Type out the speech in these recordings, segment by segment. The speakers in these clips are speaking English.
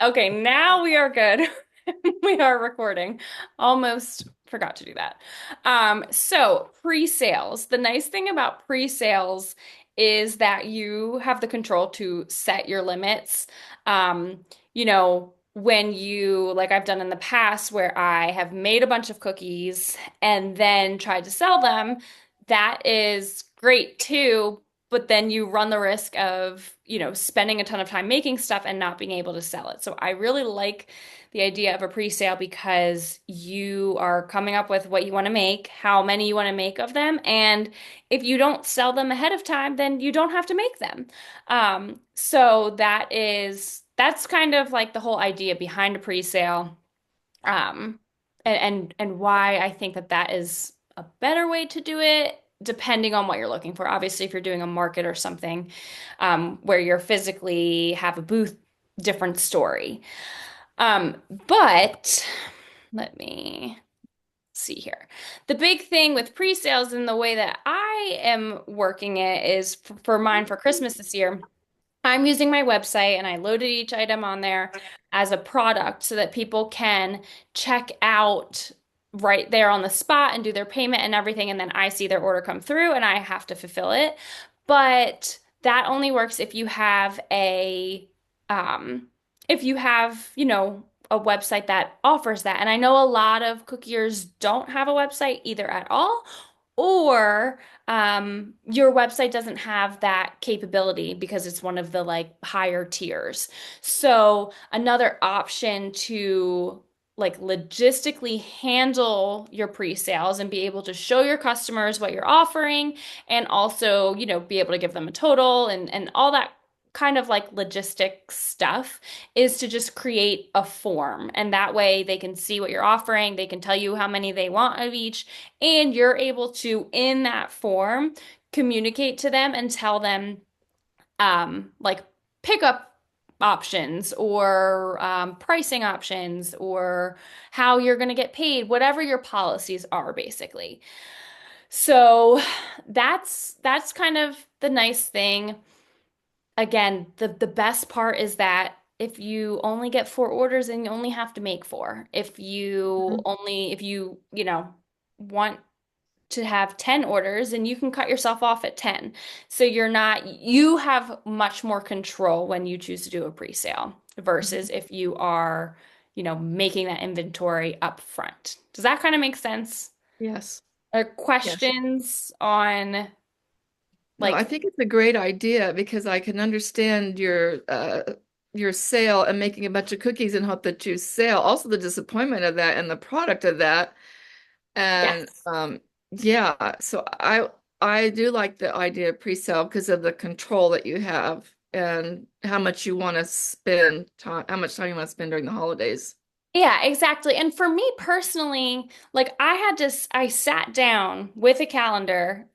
Okay, now we are good. We are recording. Almost forgot to do that. So pre-sales. The nice thing about pre-sales is that you have the control to set your limits. When like I've done in the past where I have made a bunch of cookies and then tried to sell them, that is great too, but then you run the risk of, spending a ton of time making stuff and not being able to sell it. So I really like the idea of a pre-sale because you are coming up with what you want to make, how many you want to make of them, and if you don't sell them ahead of time, then you don't have to make them. So that's kind of like the whole idea behind a pre-sale. Um, and why I think that that is a better way to do it, depending on what you're looking for. Obviously, if you're doing a market or something, where you're physically have a booth, different story. But let me see here. The big thing with pre-sales and the way that I am working it is for mine for Christmas this year. I'm using my website and I loaded each item on there as a product so that people can check out right there on the spot and do their payment and everything. And then I see their order come through and I have to fulfill it. But that only works um, if you have, a website that offers that. And I know a lot of cookiers don't have a website either at all, or your website doesn't have that capability because it's one of the like higher tiers. So another option to like logistically handle your pre-sales and be able to show your customers what you're offering and also, be able to give them a total and all that kind of like logistic stuff is to just create a form. And that way they can see what you're offering, they can tell you how many they want of each, and you're able to, in that form, communicate to them and tell them like pickup options or pricing options or how you're going to get paid, whatever your policies are, basically. So that's kind of the nice thing. Again, the best part is that if you only get four orders, then you only have to make four. Mhm. If want to have 10 orders and you can cut yourself off at 10. So you have much more control when you choose to do a pre-sale versus Mhm. if you are, making that inventory up front. Does that kind of make sense? Yes. Are Yes. questions on No, I like, think it's a great idea because I can understand your sale and making a bunch of cookies and hope that you sell. Also the disappointment of that and the product of that. And yes. yeah, so I do like the idea of pre-sale because of the control that you have and how much you want to spend time, how much time you want to spend during the holidays. Yeah, exactly. And for me personally, like I sat down with a calendar,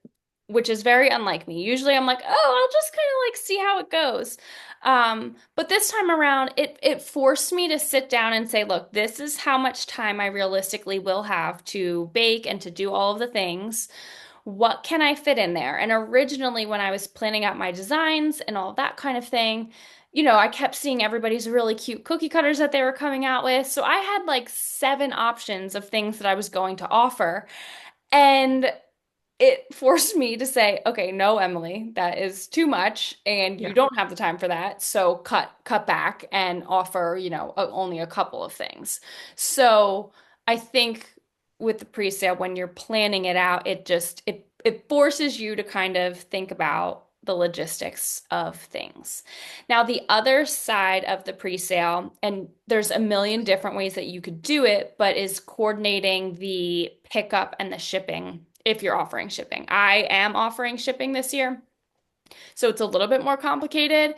which is very unlike me. Usually I'm like, oh, I'll just kind of like see how it goes. But this time around, it forced me to sit down and say, look, this is how much time I realistically will have to bake and to do all of the things. What can I fit in there? And originally, when I was planning out my designs and all that kind of thing, I kept seeing everybody's really cute cookie cutters that they were coming out with. So I had like seven options of things that I was going to offer. And it forced me to say, okay, no, Emily, that is too much, and you Yeah. don't have the time for that. So cut back and offer, only a couple of things. So I think with the pre-sale, when you're planning it out, it forces you to kind of think about the logistics of things. Now, the other side of the pre-sale, and there's a million different ways that you could do it, but is coordinating the pickup and the shipping if you're offering shipping. I am offering shipping this year, so it's a little bit more complicated,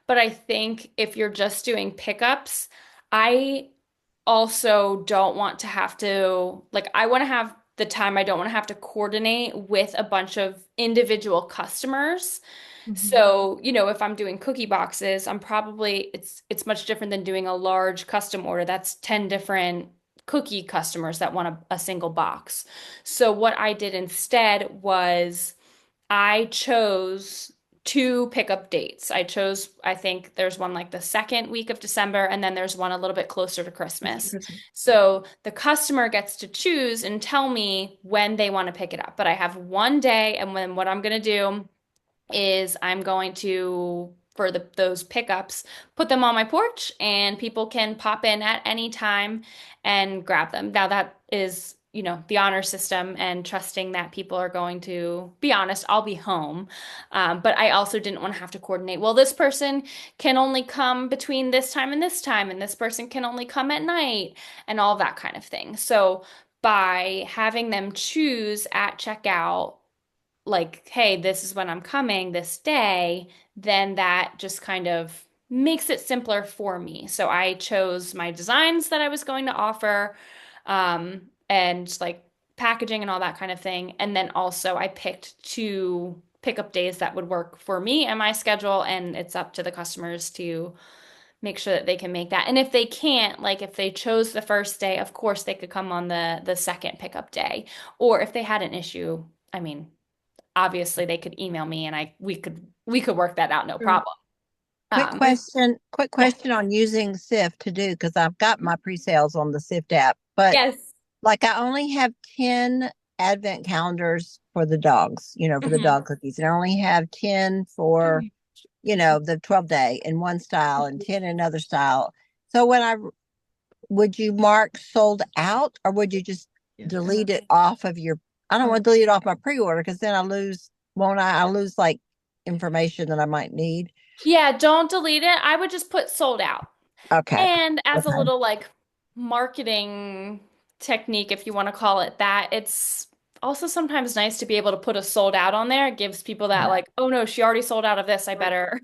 but I think if you're just doing pickups, I also don't want to have to, like, I want to have the time, I don't want to have to coordinate with a bunch of individual customers. Mhm. So, if I'm doing cookie boxes, it's much different than doing a large custom order. That's 10 different cookie customers that want a single box. So what I did instead was I chose two pickup dates. I chose, I think there's one like the second week of December, and then there's one a little bit closer to Closer to Christmas. Christmas. So the customer gets to choose and tell me when they want to pick it up. But I have one day, and when what I'm going to do is I'm going to, for those pickups, put them on my porch and people can pop in at any time and grab them. Now that is, the honor system and trusting that people are going to be honest, I'll be home. But I also didn't want to have to coordinate. Well, this person can only come between this time, and this person can only come at night, and all that kind of thing. So by having them choose at checkout, like, hey, this is when I'm coming this day, then that just kind of makes it simpler for me. So I chose my designs that I was going to offer, and like packaging and all that kind of thing. And then also I picked two pickup days that would work for me and my schedule, and it's up to the customers to make sure that they can make that. And if they can't, like if they chose the first day, of course they could come on the second pickup day. Or if they had an issue, I mean, obviously they could email me and we could work that out, no Sure. problem. Quick Um, I question, quick yeah. question on using Sift to do because I've got my pre-sales on the Sift app, but Yes. like I only have 10 advent calendars for the dogs, for the Mhm. dog cookies, and I only have 10 for, the 12 day in one style and 10 in another style. So would you mark sold out or would you just Yeah. delete it off of your, I don't want to delete it off my pre-order because then I lose, won't I? I lose like information that I might need. Yeah, don't delete it. I would just put sold out. Okay. And as a Okay. little like marketing technique, if you want to call it that, it's also sometimes nice to be able to put a sold out on there. It gives people that like, oh no, she already sold out of this. I Right. better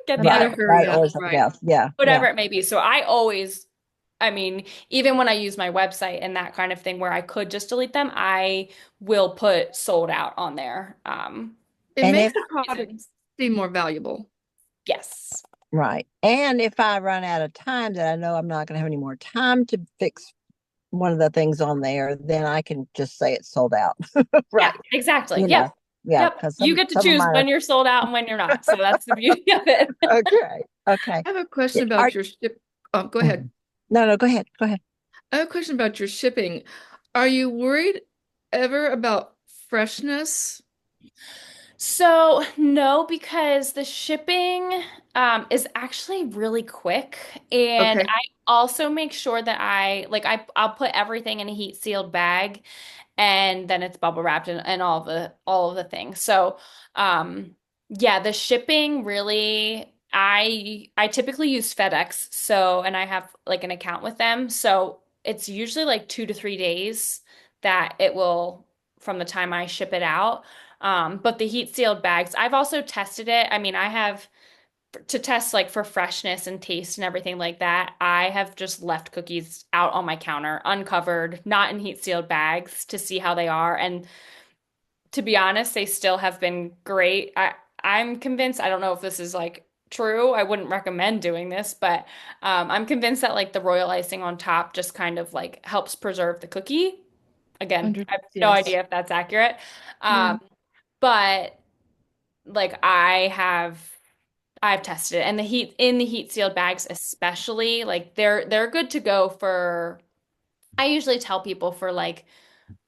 get I the other better Right, one, hurry right, up. or something Right. else. Yeah, yeah. whatever it may be. So I always, I mean, even when I use my website and that kind of thing where I could just delete them, I will put sold out on there. It And makes if the product seem more valuable. Yes. right, and if I run out of time that I know I'm not going to have any more time to fix one of the things on there, then I can just say it's sold out. Yeah, Right. exactly. You Yep. know. Yeah, Yep. because You some get to some of choose mine when you're sold out and when you're not. So that's the beauty of it. are okay. Okay. I have a Yeah, question about your ship. Oh, go ahead. mhm. No, no, go ahead. Go ahead. I have a question about your shipping. Are you worried ever about freshness? So, no, because the shipping is actually really quick. And Okay. I also make sure that I'll put everything in a heat sealed bag, and then it's bubble wrapped and all of the things. So, yeah, the shipping really, I typically use FedEx, so, and I have like an account with them, so it's usually like 2 to 3 days that it will from the time I ship it out. But the heat sealed bags, I've also tested it. I mean, I have to test like for freshness and taste and everything like that. I have just left cookies out on my counter, uncovered, not in heat sealed bags to see how they are. And to be honest, they still have been great. I'm convinced, I don't know if this is like true. I wouldn't recommend doing this, but I'm convinced that like the royal icing on top just kind of like helps preserve the cookie. Again, Under, I have no yes. idea if that's accurate. Yeah. But like I've tested it, and the heat sealed bags especially, like they're good to go for, I usually tell people for like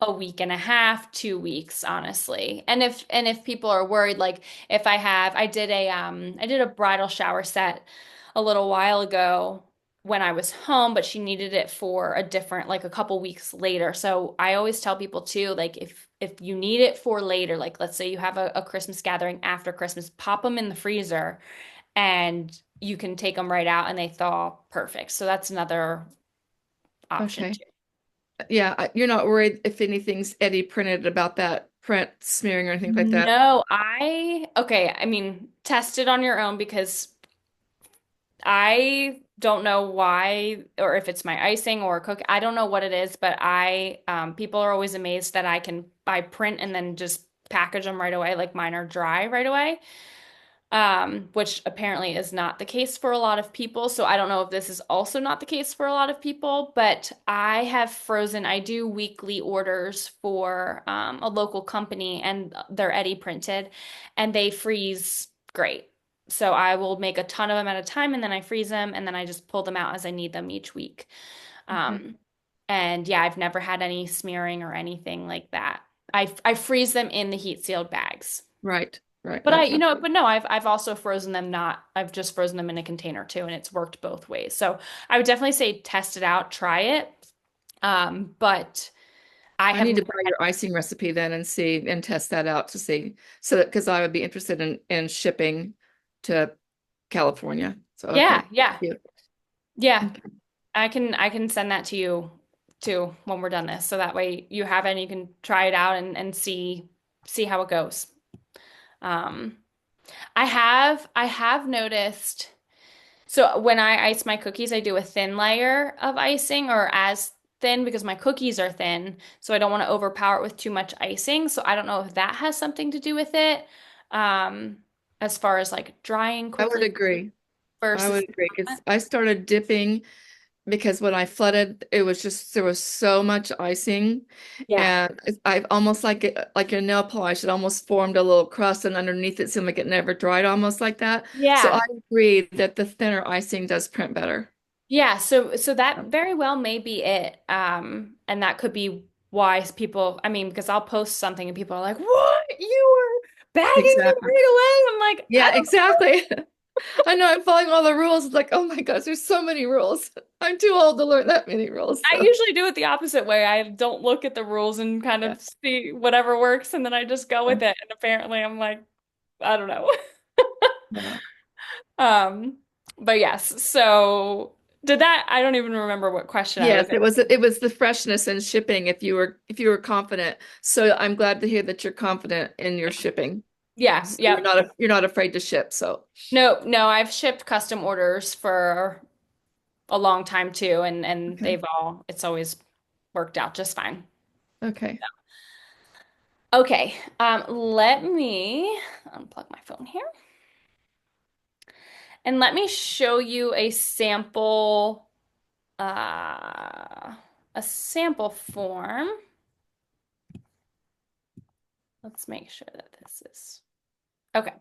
a week and a half, 2 weeks, honestly. And if people are worried, like if I did a bridal shower set a little while ago when I was home, but she needed it for a different, like a couple weeks later. So I always tell people too, like if you need it for later, like let's say you have a Christmas gathering after Christmas, pop them in the freezer and you can take them right out and they thaw perfect. So that's another option Okay. too. Yeah, you're not worried if anything's Eddie printed about that print smearing or anything like that. No, okay, I mean, test it on your own because I don't know why or if it's my icing or cook. I don't know what it is, but people are always amazed that I print and then just package them right away, like mine are dry right away. Which apparently is not the case for a lot of people. So I don't know if this is also not the case for a lot of people, but I do weekly orders for a local company and they're Eddie printed and they freeze great. So I will make a ton of them at a time and then I freeze them and then I just pull them out as I need them each week. Okay. Um, and yeah, I've never had any smearing or anything like that. I freeze them in the heat sealed bags. Right. Right. But Okay. but no, I've also frozen them not, I've just frozen them in a container too, and it's worked both ways. So I would definitely say test it out, try it. But I I have need to never buy had, your icing recipe then and see and test that out to see. So that because I would be interested in shipping to California. So yeah, okay. yeah, Yeah. yeah. Okay. I can send that to you too when we're done this. So that way you have it and you can try it out and see how it goes. Um, I have noticed. So when I ice my cookies, I do a thin layer of icing or as thin because my cookies are thin. So I don't want to overpower it with too much icing. So I don't know if that has something to do with it. Um, as far as like drying I would quickly agree. I versus would agree because I started dipping because when I flooded, it was just there was so much icing, yeah. and I've almost like like your nail polish. It almost formed a little crust, and underneath it seemed like it never dried, almost like that. So I Yeah. agree that the thinner icing does print better. Yeah, so that very well may be it. And that could be why people, I mean, because I'll post something and people are like, "What? You were bagging them Exactly. right away?" I'm like, I Yeah, exactly. I know I'm following all the rules. It's like, oh my gosh, there's so many rules. I'm too old to learn that many rules. I So usually do it the opposite way. I don't look at the rules and kind yeah. of see whatever works, and then I just go with it. And apparently, I'm like, I don't know. Yeah. Um, but yes. So did that? I don't even remember what question I was Yes, in. it was the freshness and shipping if you were confident. So I'm glad to hear that you're confident in your shipping. Yeah, So yeah. you're not afraid to ship. So No, no, I've shipped custom orders for a long time too, and okay. they've all it's always worked out just fine. Okay. Okay, let me unplug my phone here. And let me show you uh, a sample form. Let's make sure that this is okay.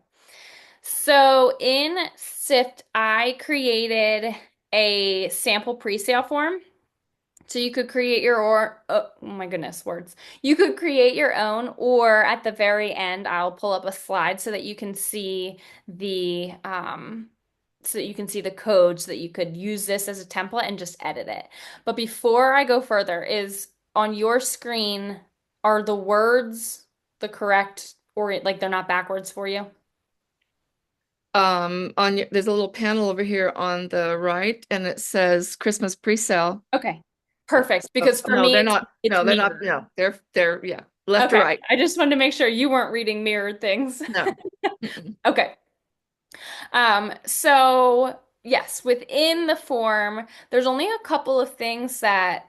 So in Sift, I created a sample pre-sale form. So you could create your or oh my goodness, words. You could create your own, or at the very end, I'll pull up a slide so that you can see the so that you can see the code so that you could use this as a template and just edit it. But before I go further, is on your screen, are the words the correct or like they're not backwards for you? There's a little panel over here on the right, and it says Christmas pre-sale. Okay. Perfect. Oh, Because for no, me, they're not. it's No, they're not. mirrored. No, they're yeah, left to Okay. right. I just wanted to make sure you weren't reading mirrored things. No. Mm-mm. Okay. So yes, within the form, there's only a couple of things that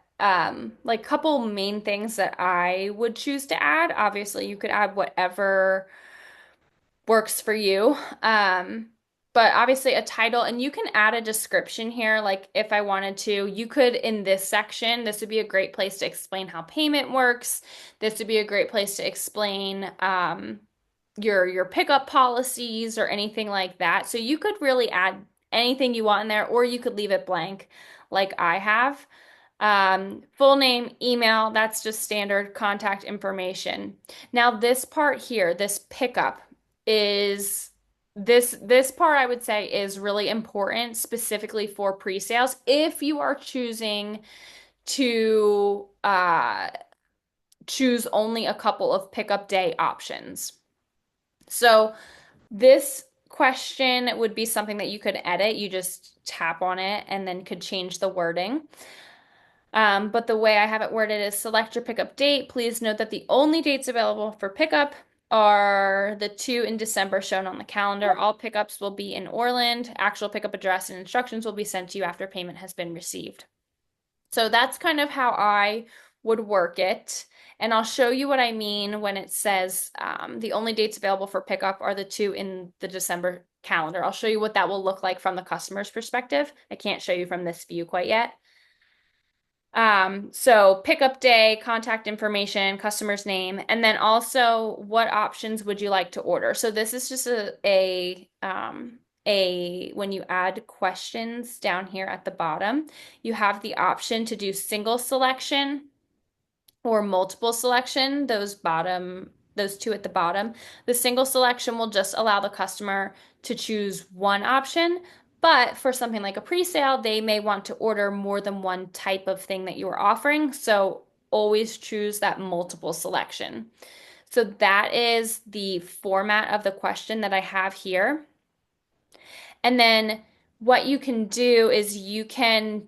like couple main things that I would choose to add. Obviously, you could add whatever works for you. But obviously a title, and you can add a description here. Like if I wanted to, you could in this section, this would be a great place to explain how payment works. This would be a great place to explain your pickup policies or anything like that. So you could really add anything you want in there, or you could leave it blank like I have. Full name, email, that's just standard contact information. Now, this part here, this pickup is this part I would say is really important specifically for pre-sales if you are choosing to choose only a couple of pickup day options. So this question would be something that you could edit. You just tap on it and then could change the wording. But the way I have it worded is select your pickup date. Please note that the only dates available for pickup are the two in December shown on the calendar. All pickups will be in Orland. Actual pickup address and instructions will be sent to you after payment has been received. So that's kind of how I would work it. And I'll show you what I mean when it says the only dates available for pickup are the two in the December calendar. I'll show you what that will look like from the customer's perspective. I can't show you from this view quite yet. So pickup day, contact information, customer's name, and then also what options would you like to order? So this is just a when you add questions down here at the bottom, you have the option to do single selection or multiple selection, those two at the bottom. The single selection will just allow the customer to choose one option, but for something like a pre-sale, they may want to order more than one type of thing that you are offering. So always choose that multiple selection. So that is the format of the question that I have here. And then what you can do is you can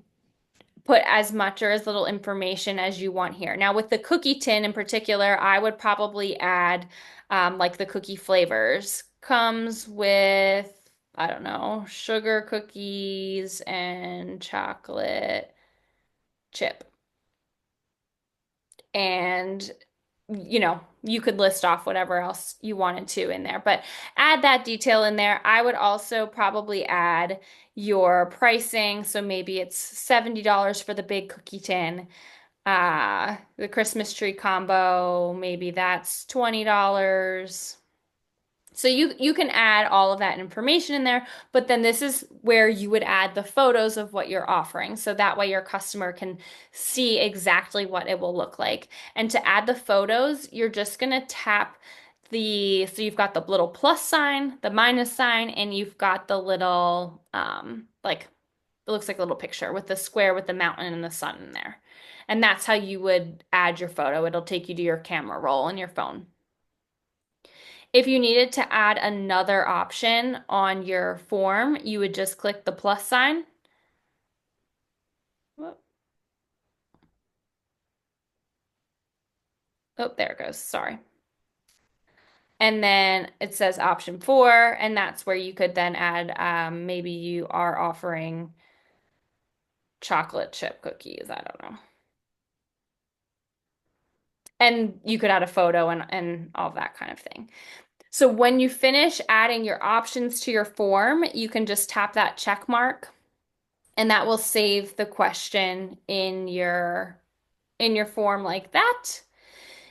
put as much or as little information as you want here. Now, with the cookie tin in particular, I would probably add like the cookie flavors. Comes with, I don't know, sugar cookies and chocolate chip. And you could list off whatever else you wanted to in there, but add that detail in there. I would also probably add your pricing. So maybe it's $70 for the big cookie tin. The Christmas tree combo, maybe that's $20. So you can add all of that information in there, but then this is where you would add the photos of what you're offering. So that way your customer can see exactly what it will look like. And to add the photos, you're just gonna tap so you've got the little plus sign, the minus sign, and you've got the little like it looks like a little picture with the square with the mountain and the sun in there. And that's how you would add your photo. It'll take you to your camera roll in your phone. If you needed to add another option on your form, you would just click the plus sign. Whoop. Oh, there it goes. Sorry. And then it says option four, and that's where you could then add maybe you are offering chocolate chip cookies. I don't know. And you could add a photo and all that kind of thing. So when you finish adding your options to your form, you can just tap that check mark and that will save the question in your form like that.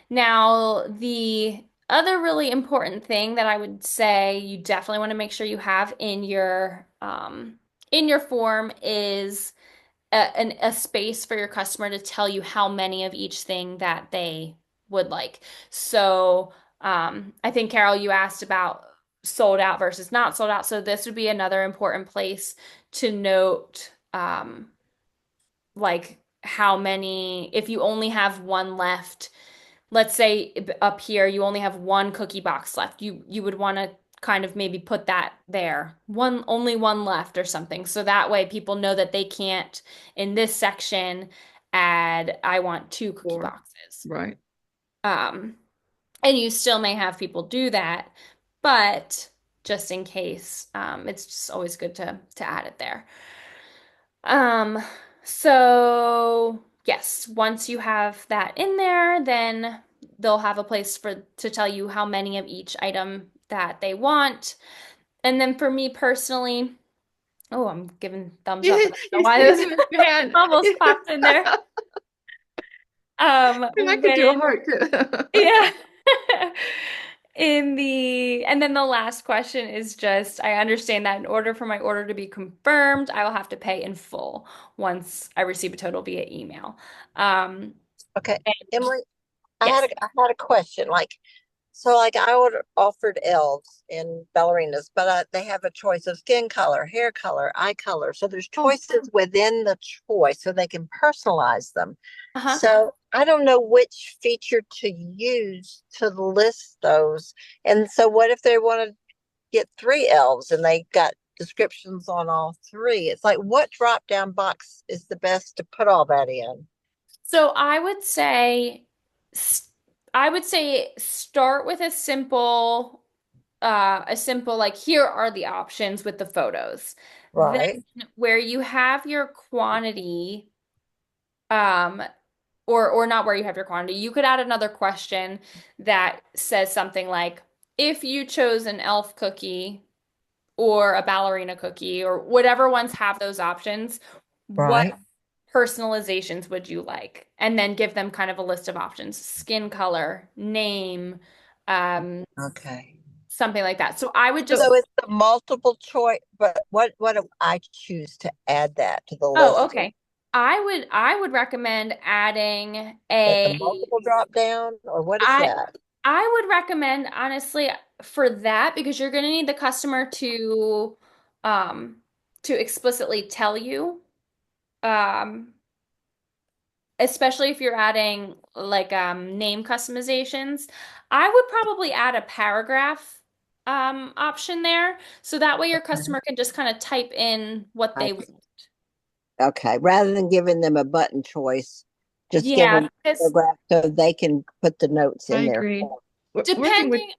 Now, the other really important thing that I would say you definitely want to make sure you have in your form is a space for your customer to tell you how many of each thing that they would like. So, I think Carol, you asked about sold out versus not sold out. So this would be another important place to note, like how many, if you only have one left, let's say up here you only have one cookie box left. You would want to kind of maybe put that there. Only one left or something. So that way people know that they can't in this section add I want two cookie Or, boxes. right. Um, and you still may have people do that, but just in case, it's just always good to add it there. Um, so yes, once you have that in there, then they'll have a place for to tell you how many of each item that they want. And then for me personally, oh, I'm giving thumbs up, and I don't know why You those do a fan. almost popped in there. And I could do a When heart too. yeah. And then the last question is just, I understand that in order for my order to be confirmed, I will have to pay in full once I receive a total via email. Um, Okay, and Emily, yes. I had a question. Like I offered elves and ballerinas, but they have a choice of skin color, hair color, eye color. So there's Oh, choices within the choice, so they can personalize them. uh-huh. So I don't know which feature to use to list those. And so what if they want to get three elves and they got descriptions on all three? It's like what drop down box is the best to put all that in? So I would say start with a simple like here are the options with the photos. Then Right, where you have your quantity, um, or not where you have your quantity, you could add another question that says something like, if you chose an elf cookie or a ballerina cookie or whatever ones have those options, what right. personalizations would you like? And then give them kind of a list of options, skin color, name, um, Okay. something like that. So I would So So just, it's the multiple choice, but what do I choose to add that to the oh, list? okay. I would recommend adding At the a multiple drop down, or what is I that? I would recommend honestly for that because you're going to need the customer um to explicitly tell you um especially if you're adding like name customizations. I would probably add a paragraph option there so that way your Okay. customer can just kind of type in what I they want. Okay, rather than giving them a button choice, just give Yeah, them a because paragraph so they can put the notes I in there. agree. Working with, depending,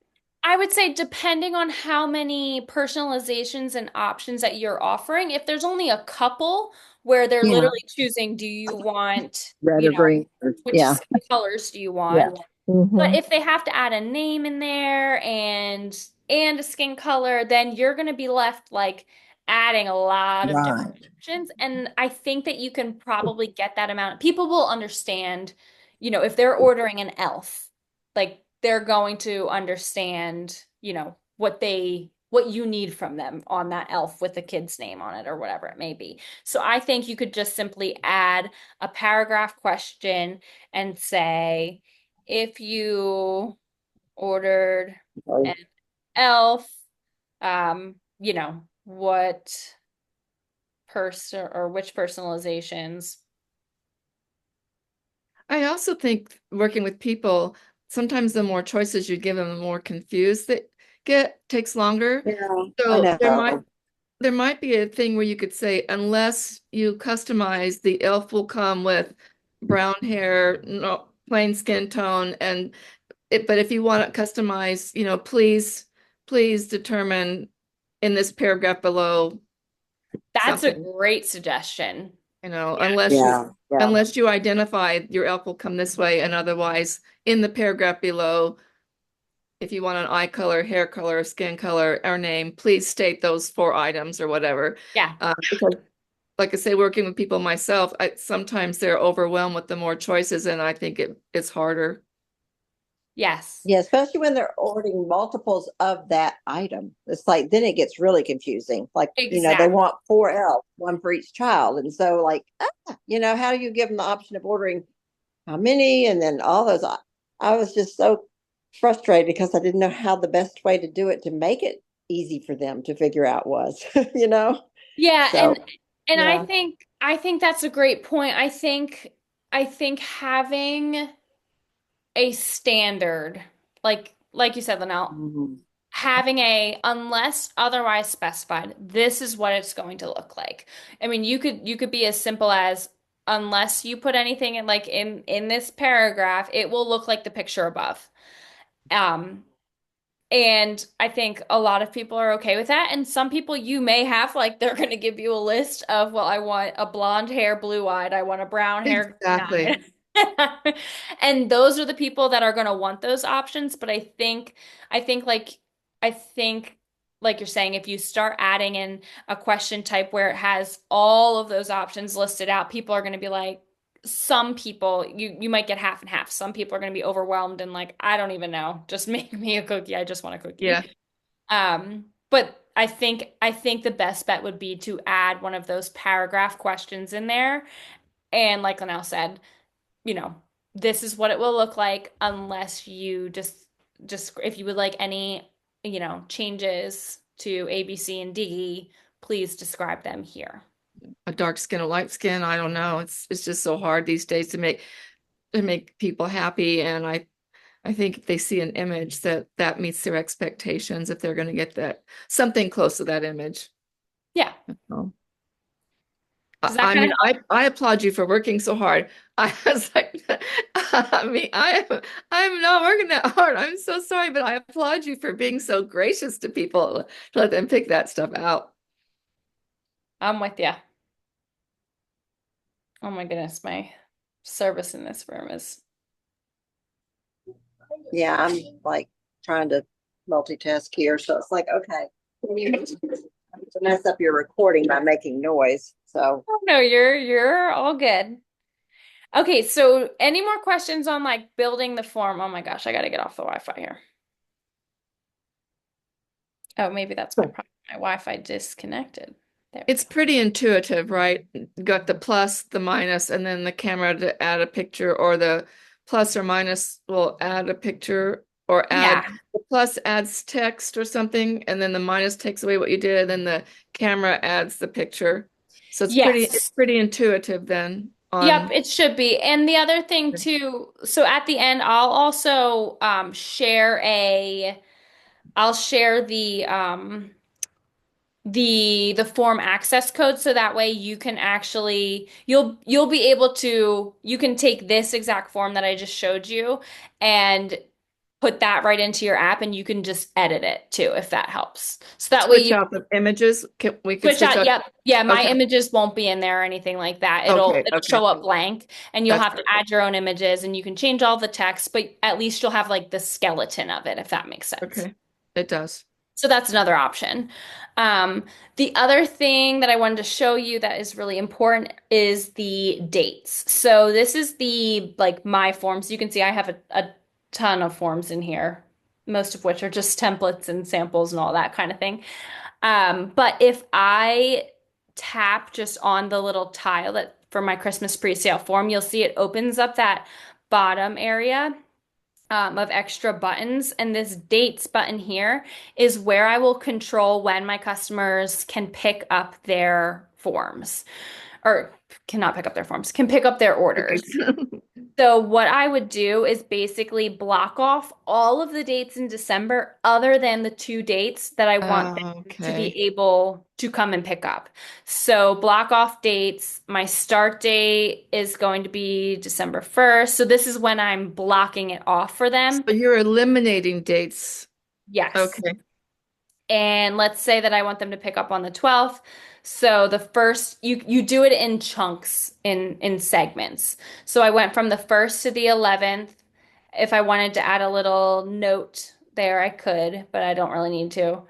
I would say depending on how many personalizations and options that you're offering, if there's only a couple where they're Yeah, literally choosing, do you want, red or green. which Yeah, skin colors do you yeah. want? But Hmm. if they have to add a name in there and a skin color, then you're going to be left like adding a lot of different Right. options. And I think that you can probably get that amount. People will understand, if they're ordering an elf, like they're going to understand, what you need from them on that elf with the kid's name on it or whatever it may be. So I think you could just simply add a paragraph question and say, if you ordered an elf, what person or which personalizations. I also think working with people, sometimes the more choices you give them, the more confused they get, takes longer. Yeah, I So know. there might be a thing where you could say, unless you customize, the elf will come with brown hair, no plain skin tone, and but if you want to customize, please determine in this paragraph below That's a something, great suggestion. Yeah. Yeah, yeah. unless you identify your elf will come this way, and otherwise in the paragraph below, if you want an eye color, hair color, skin color, or name, please state those four items or whatever. Yeah. Because like I say, working with people myself, sometimes they're overwhelmed with the more choices, and I think it's harder. Yes. Yeah, especially when they're ordering multiples of that item. It's like then it gets really confusing. Like, they Exactly. want four elves, one for each child. And so like, how do you give them the option of ordering how many and then all those? I was just so frustrated because I didn't know how the best way to do it to make it easy for them to figure out was, you know? Yeah, So and yeah. I think that's a great point. I think having a standard, like you said, Linnell, Mhm. having a unless otherwise specified, this is what it's going to look like. I mean, you could be as simple as unless you put anything in like in this paragraph, it will look like the picture above. Um, and I think a lot of people are okay with that. And some people you may have like they're going to give you a list of, well, I want a blonde hair, blue-eyed, I want a brown hair, Exactly. green-eyed. And those are the people that are going to want those options. But I think like, I think like you're saying, if you start adding in a question type where it has all of those options listed out, people are going to be like, some people you might get half and half. Some people are going to be overwhelmed and like, I don't even know. Just make me a cookie. I just want a Yeah. cookie. But I think the best bet would be to add one of those paragraph questions in there. And like Linnell said, you know, this is what it will look like unless you just if you would like any, changes to A, B, C, and D, please describe them here. A dark skin, a light skin, I don't know. It's just so hard these days to make people happy. And I think if they see an image that meets their expectations, if they're going to get that something close to that image. Yeah. So, Does that I kind mean, of help? I applaud you for working so hard. I was like, I mean, I'm not working that hard. I'm so sorry, but I applaud you for being so gracious to people to let them pick that stuff out. I'm with you. Oh my goodness, my service in this room is. Yeah, I'm like trying to multitask here. So it's like, okay. to mess up your recording by making noise. So Oh, no, you're all good. Okay, so any more questions on like building the form? Oh my gosh, I gotta get off the Wi-Fi here. Oh, maybe that's my problem. My Wi-Fi disconnected. There we It's pretty intuitive, right? You got the plus, the minus, and then the camera to add a picture, or the plus or minus will add a picture, or go. Yeah. add the plus adds text or something, and then the minus takes away what you did, and then the camera adds the picture. So it's Yes. pretty intuitive then Yep, on it should be. And the other thing too, so at the end, I'll also I'll share the form access code so that way you can actually you'll be able to you can take this exact form that I just showed you and put that right into your app and you can just edit it too if that helps. So that way switch you out the images. We could switch switch out, out. yep. Yeah, my Okay, images won't be in there or anything like that. okay, It'll okay. show up blank and you'll That's have to perfect. add your own images and you can change all the text, but at least you'll have like the skeleton of it if that makes sense. Okay, it does. So that's another option. Um, the other thing that I wanted to show you that is really important is the dates. So this is the like my forms. You can see I have a ton of forms in here, most of which are just templates and samples and all that kind of thing. But if I tap just on the little tile that for my Christmas pre-sale form, you'll see it opens up that bottom area of extra buttons. And this dates button here is where I will control when my customers can pick up their forms or cannot pick up their forms, can pick up their orders. Okay. So what I would do is basically block off all of the dates in December other than the two dates that I want them to be Okay. able to come and pick up. So block off dates. My start date is going to be December 1st. So this is when I'm blocking it off for them. So you're eliminating dates. Yes. Okay. And let's say that I want them to pick up on the 12th. So the first you do it in chunks in segments. So I went from the 1st to the 11th. If I wanted to add a little note there, I could, but I don't really need to.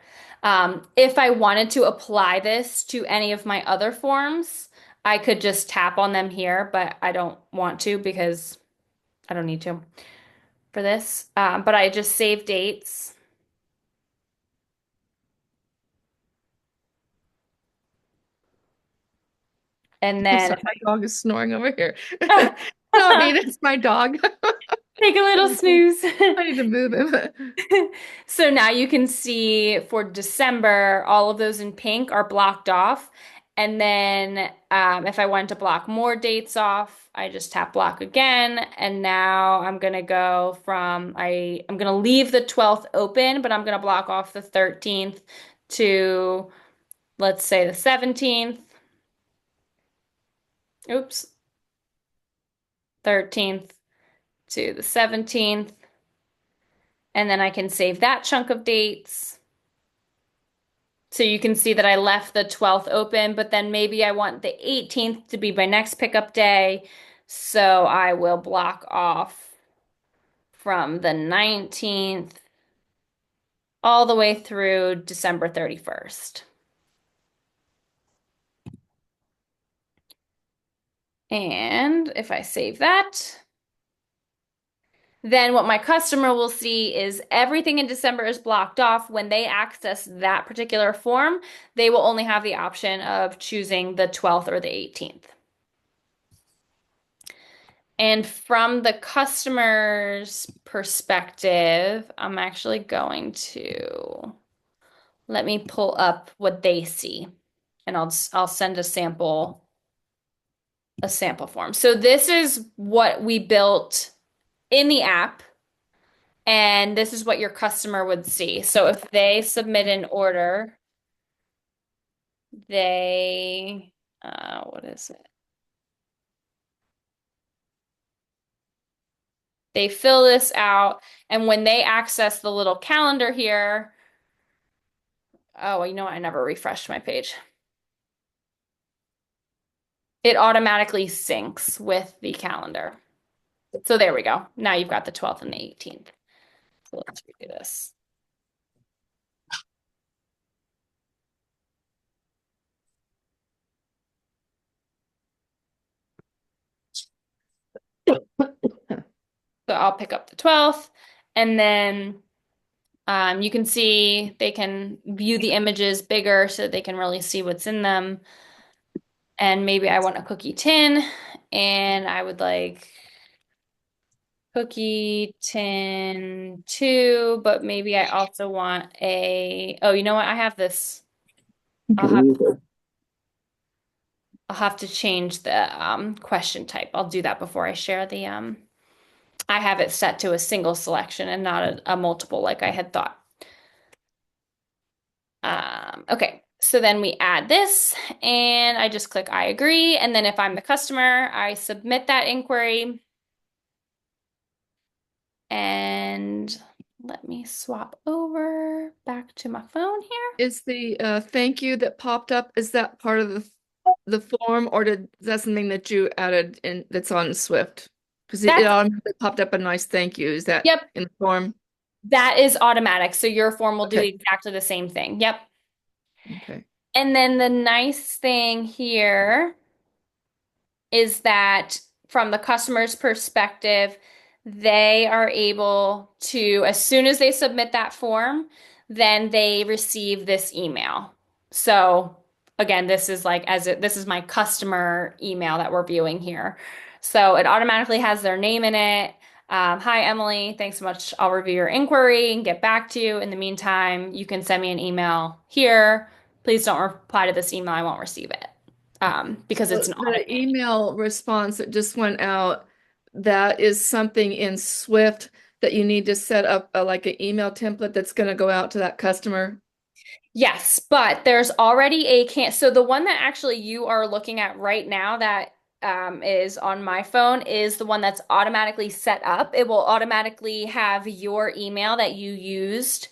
If I wanted to apply this to any of my other forms, I could just tap on them here, but I don't want to because I don't need to for this. But I just save dates. And I'm then sorry, my dog is snoring over here. if No, I mean, it's my dog. take a little snooze. I need to move him. So now you can see for December, all of those in pink are blocked off. And then if I wanted to block more dates off, I just tap block again. And now I'm gonna go from I'm gonna leave the 12th open, but I'm gonna block off the 13th to let's say the 17th. Oops, 13th to the 17th. And then I can save that chunk of dates. So you can see that I left the 12th open, but then maybe I want the 18th to be my next pickup day. So I will block off from the 19th all the way through December 31st. And if I save that, then what my customer will see is everything in December is blocked off. When they access that particular form, they will only have the option of choosing the 12th or the 18th. And from the customer's perspective, I'm actually going to let me pull up what they see and I'll send a sample form. So this is what we built in the app and this is what your customer would see. So if they submit an order, they what is it? They fill this out and when they access the little calendar here, oh, well, you know what? I never refreshed my page. It automatically syncs with the calendar. So there we go. Now you've got the 12th and the 18th. So let's redo this. So I'll pick up the 12th, and then you can see they can view the images bigger so they can really see what's in them. And maybe I want a cookie tin, and I would like cookie tin 2, but maybe I also want oh, you know what? I have this. I'll have I'll have to change the question type. I'll do that before I share the I have it set to a single selection and not a multiple like I had thought. Okay, so then we add this and I just click I agree. And then if I'm the customer, I submit that inquiry. And let me swap over back to my phone here. Is the thank you that popped up, is that part of the form, or is that something that you added in that's on Swift? Because it That's, automatically popped up a nice thank you. Is that yep, in the form? that is automatic. So your form will do Okay. exactly the same thing. Yep. Okay. And then the nice thing here is that from the customer's perspective, they are able to, as soon as they submit that form, then they receive this email. So again, this is like this is my customer email that we're viewing here. So it automatically has their name in it. Hi, Emily. Thanks so much. I'll review your inquiry and get back to you. In the meantime, you can send me an email here. Please don't reply to this email. I won't receive it because it's an The automated. email response that just went out, that is something in Swift that you need to set up like an email template that's going to go out to that customer. Yes, but there's already a can so the one that actually you are looking at right now that is on my phone is the one that's automatically set up. It will automatically have your email that you used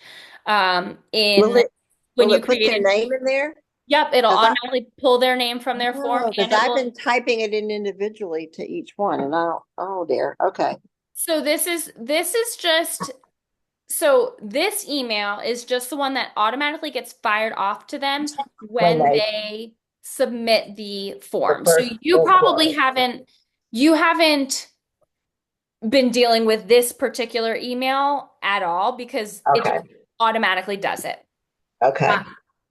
Will in it when will you it put their created. name in there? Yep, it'll Because I automatically pull their name from their form oh, and because it I've will. been typing it in individually to each one, and I don't. Oh dear. Okay. So this is just so this email is just the one that automatically gets fired off to them When when they they submit the the form. So first you probably inquiry. haven't been dealing with this particular email at all because it just Okay. automatically does it. Uh, Okay.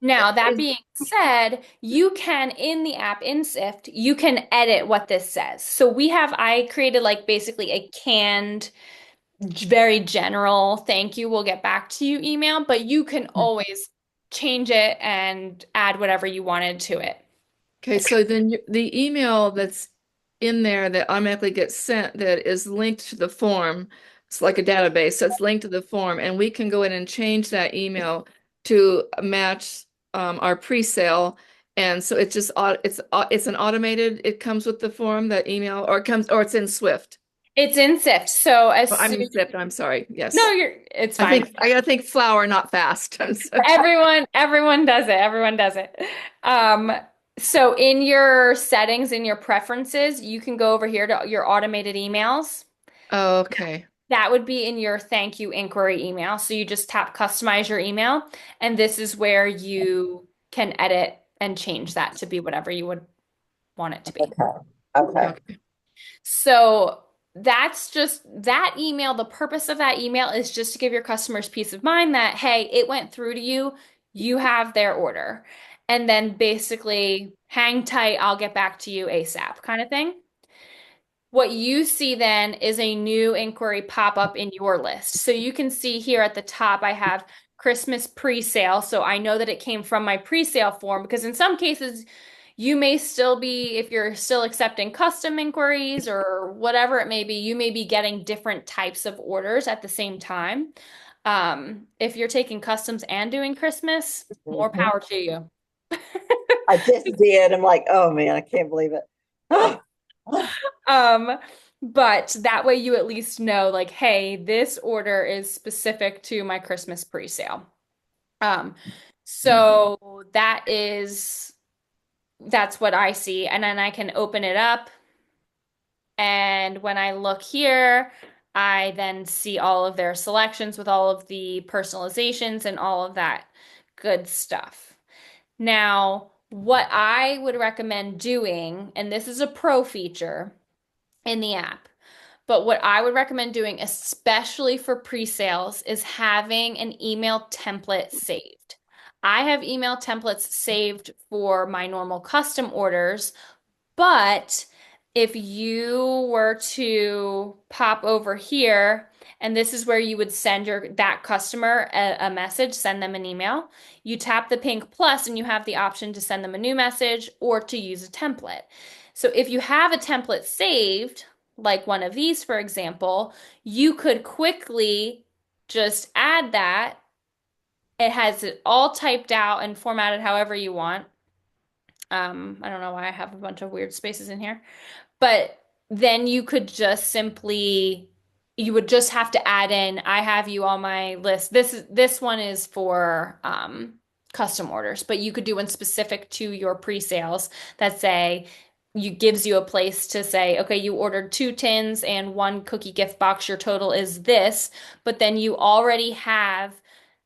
Now, that Is being said, you can in the app in Sift, you can edit what this says. So I created like basically a canned very general thank you, we'll get back to you email, but you can always change it and add whatever you wanted to it. Okay, so then the email that's in there that automatically gets sent that is linked to the form, it's like a database, so it's linked to the form, and we can go in and change that email to match our pre-sale. And so it's just it's an automated, it comes with the form, that email, or it comes, or it's in Swift. It's in Sift. So Oh, I mean Swift, I'm sorry. no, Yes. it's fine. I gotta think flower, not fast. I'm sorry. Everyone does it. Everyone does it. Um, so in your settings, in your preferences, you can go over here to your automated emails. Oh, okay. That would be in your thank you inquiry email. So you just tap customize your email, and this is where you can edit and change that to be whatever you would want it to be. Okay. Okay. Okay. So that's just that email. The purpose of that email is just to give your customers peace of mind that, hey, it went through to you, you have their order. And then basically hang tight, I'll get back to you ASAP kind of thing. What you see then is a new inquiry pop up in your list. So you can see here at the top, I have Christmas pre-sale. So I know that it came from my pre-sale form because in some cases, you may still be, if you're still accepting custom inquiries or whatever it may be, you may be getting different types of orders at the same time. If you're taking customs and doing Christmas, more Mhm. power to you. I just did. I'm like, oh man, I can't believe it. Um, but that way you at least know, like, hey, this order is specific to my Christmas pre-sale. Um, so that's what I see. And then I can open it up. And when I look here, I then see all of their selections with all of the personalizations and all of that good stuff. Now, what I would recommend doing, and this is a pro feature in the app. But what I would recommend doing, especially for pre-sales, is having an email template saved. I have email templates saved for my normal custom orders, but if you were to pop over here, and this is where you would send that customer a message, send them an email. You tap the pink plus and you have the option to send them a new message or to use a template. So if you have a template saved, like one of these, for example, you could quickly just add that. It has it all typed out and formatted however you want. I don't know why I have a bunch of weird spaces in here. But then you could just simply, you would just have to add in, I have you on my list. This one is for custom orders, but you could do one specific to your pre-sales that say you gives you a place to say, okay, you ordered 2 tins and 1 cookie gift box. Your total is this, but then you already have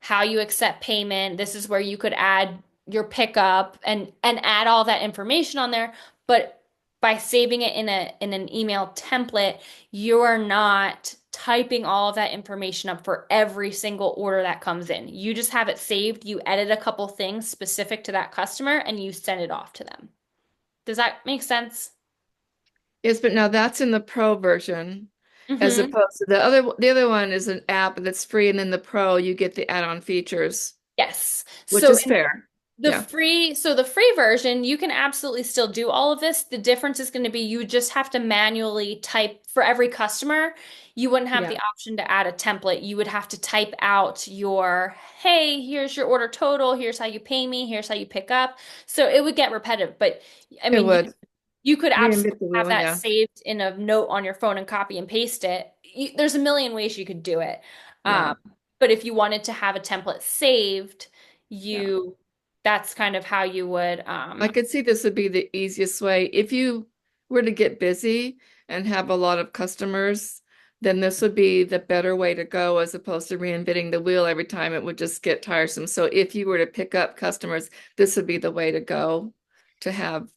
how you accept payment. This is where you could add your pickup and add all that information on there. But by saving it in an email template, you are not typing all of that information up for every single order that comes in. You just have it saved, you edit a couple things specific to that customer, and you send it off to them. Does that make sense? Yes, but now that's in the pro version, as Mm-hmm. opposed to the other one is an app that's free, and in the pro you get the add-on features, Yes. which So is fair. Yeah, the free version, you can absolutely still do all of this. The difference is going to be you just have to manually type for every customer. You wouldn't have yeah, the option to add a template. You would have to type out your, hey, here's your order total, here's how you pay me, here's how you pick up. So it would get repetitive, but I it mean, would you could absolutely reinvent the have wheel. that Yeah, saved in a note on your phone and copy and paste it. There's a million ways you could do it. yeah, Um, but if you wanted to have a template saved, yeah. you that's kind of how you would I could see this would be the easiest way. If you were to get busy and have a lot of customers, then this would be the better way to go as opposed to reinventing the wheel every time. It would just get tiresome. So if you were to pick up customers, this would be the way to go to have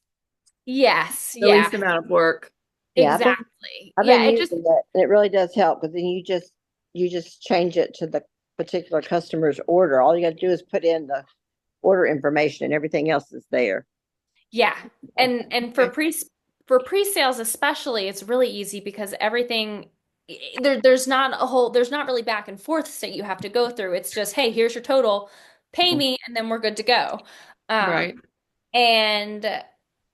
yes, the yeah, least amount of work. Yeah, exactly. I've been Yeah, it just using it and it really does help because then you just change it to the particular customer's order. All you got to do is put in the order information and everything else is there. yeah. And Okay. for pre-sales especially, it's really easy because everything there's not really back and forth that you have to go through. It's just, hey, here's your total, pay me, and then we're good to go. Um, Right. And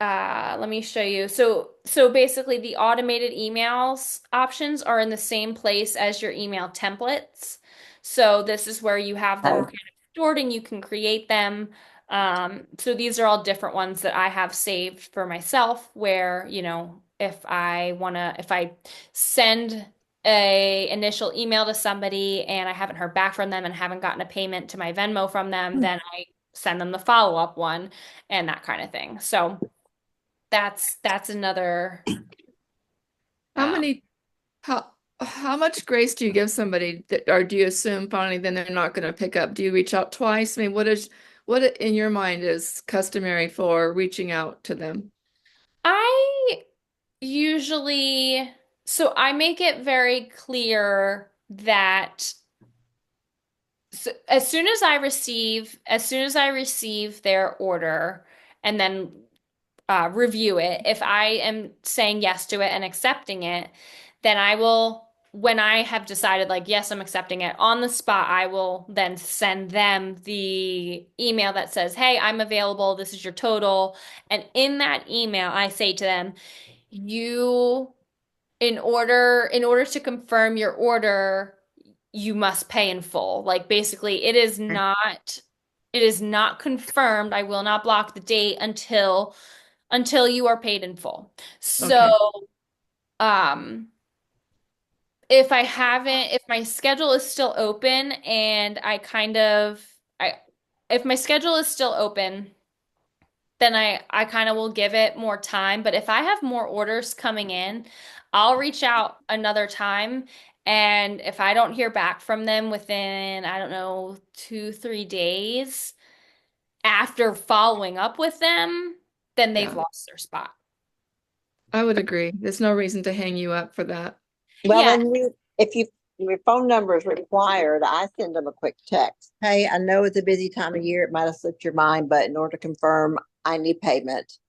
let me show you. So basically the automated emails options are in the same place as your email templates. So this is where you have them Okay. kind of stored and you can create them. So these are all different ones that I have saved for myself where, if I send a initial email to somebody and I haven't heard back from them and haven't gotten a payment to my Venmo from them, then I send them the follow-up one and that kind of thing. So that's another How um, many, how much grace do you give somebody that, or do you assume finally then they're not going to pick up? Do you reach out twice? I mean, what in your mind is customary for reaching out to them? I usually so I make it very clear that as soon as I receive their order and then review it. If I am saying yes to it and accepting it, then I will, when I have decided, like, yes, I'm accepting it on the spot, I will then send them the email that says, hey, I'm available. This is your total. And in that email, I say to them, you, in order to confirm your order, you must pay in full. Like basically, it is not confirmed. I will not block the date until you are paid in full. So, Okay. um, if my schedule is still open and if my schedule is still open, then I kind of will give it more time. But if I have more orders coming in, I'll reach out another time. And if I don't hear back from them within, I don't know, 2, 3 days after following up with them, then they've Yeah, lost their spot. I would agree. There's no reason to hang you up for that. Well, Yeah, then if your phone number is required, I send them a quick text. Hey, I know it's a busy time of year. It might have slipped your mind, but in order to confirm, I need payment.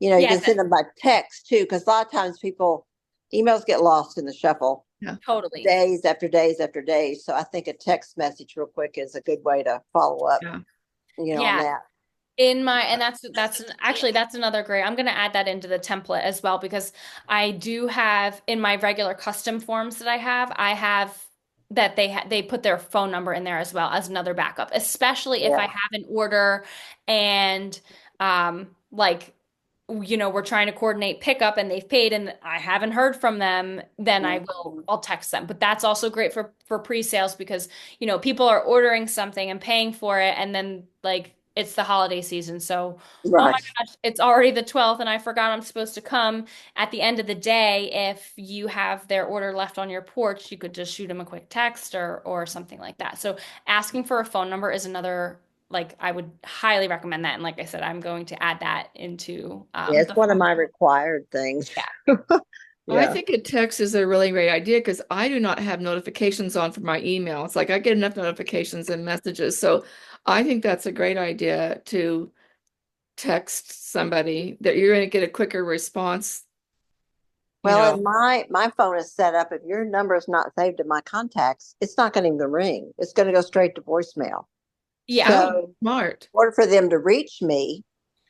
You yeah, can send them by text too, because a lot of times emails get lost in the shuffle Yeah. totally. days after days after days. So I think a text message real quick is a good way to follow up, Yeah. on Yeah. that. And actually that's another great. I'm going to add that into the template as well because I do have in my regular custom forms that I have that they put their phone number in there as well as another backup, especially if I Yeah. have an order and like we're trying to coordinate pickup and they've paid and I haven't heard from them, then I'll text them. But that's also great for pre-sales because people are ordering something and paying for it and then like it's the holiday season. So, oh my Right. gosh, it's already the 12th and I forgot I'm supposed to come. At the end of the day, if you have their order left on your porch, you could just shoot them a quick text or something like that. So, asking for a phone number is another like I would highly recommend that. And like I said, I'm going to add that into Yeah, it's the one of form. my required things. Yeah, I Yeah. think a text is a really great idea because I do not have notifications on for my email. It's like I get enough notifications and messages. So I think that's a great idea to text somebody that you're going to get a quicker response, you Well, know. and my phone is set up. If your number is not saved in my contacts, it's not going to even ring. It's going to go straight to voicemail. yeah, Oh, So, in smart. order for them to reach me,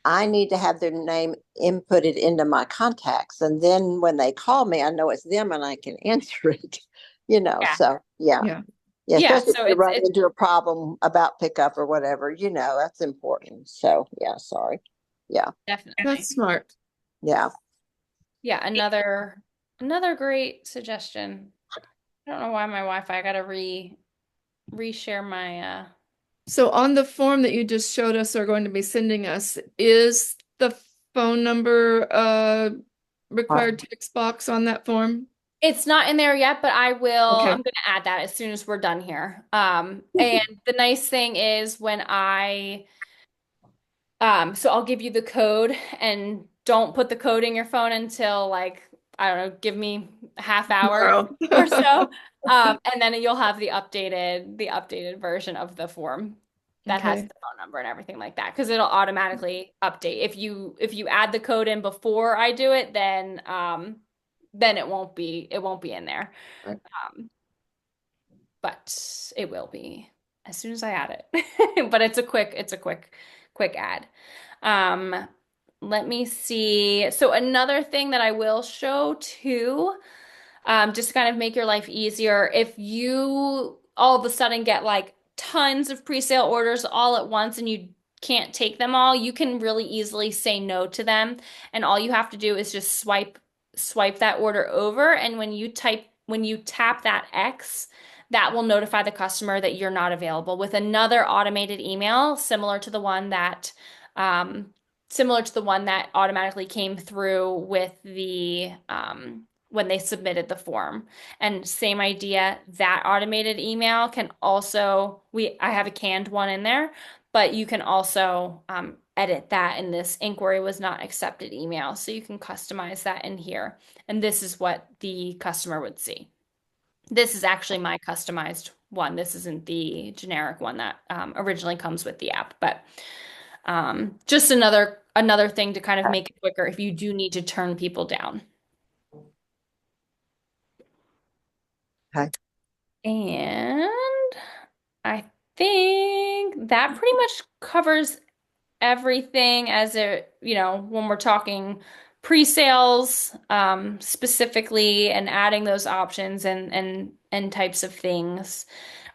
I need to have their name inputted into my contacts, and then when they call me, I know it's them and I can answer it. yeah, So yeah, Yeah. yeah. yeah. Especially if So you it's run it's into a problem about pickup or whatever, that's important. So yeah, sorry. Yeah, definitely That's smart. yeah. yeah. Another great suggestion. I don't know why my Wi-Fi. I gotta reshare my So on the form that you just showed us are going to be sending us, is the phone number required text box on that form? It's not in there yet, but I'm Okay. gonna add that as soon as we're done here. And the nice thing is when so I'll give you the code and don't put the code in your phone until like, I don't know, give me a half hour Tomorrow. or so. And then you'll have the updated version of the form that has Okay. the phone number and everything like that because it'll automatically update. If you add the code in before I do it, then it won't be in there. Um, but it will be as soon as I add it. But it's a quick add. Um, Let me see. So another thing that I will show too, just to kind of make your life easier, if you all of a sudden get like tons of pre-sale orders all at once and you can't take them all, you can really easily say no to them. And all you have to do is just swipe that order over. And when you tap that X, that will notify the customer that you're not available with another automated email um, similar to the one that automatically came through with the when they submitted the form. And same idea, that automated email can also I have a canned one in there, but you can also edit that in this inquiry was not accepted email. So you can customize that in here. And this is what the customer would see. This is actually my customized one. This isn't the generic one that originally comes with the app, but just another thing to kind of make it quicker if you do need to turn people down. Okay. And I think that pretty much covers everything when we're talking pre-sales, specifically and adding those options and types of things.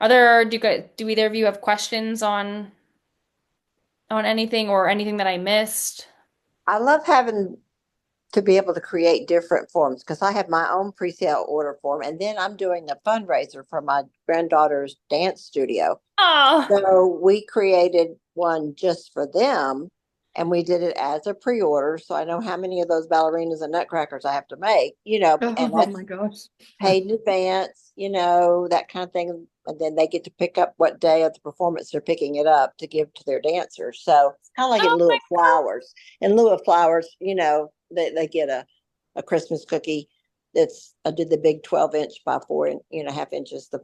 Do either of you have questions on anything or anything that I missed? I love having to be able to create different forms because I have my own pre-sale order form, and then I'm doing a fundraiser for my granddaughter's dance studio. Oh, So we created one just for them, and we did it as a pre-order. So I know how many of those ballerinas and nutcrackers I have to make, and Oh that's my gosh. paid in advance, that kind of thing. And then they get to pick up what day of the performance they're picking it up to give to their dancers. So it's kind of like in oh lieu my of flowers. In lieu of flowers, they get a Christmas cookie I did the big 12-inch by 4.5 inches, the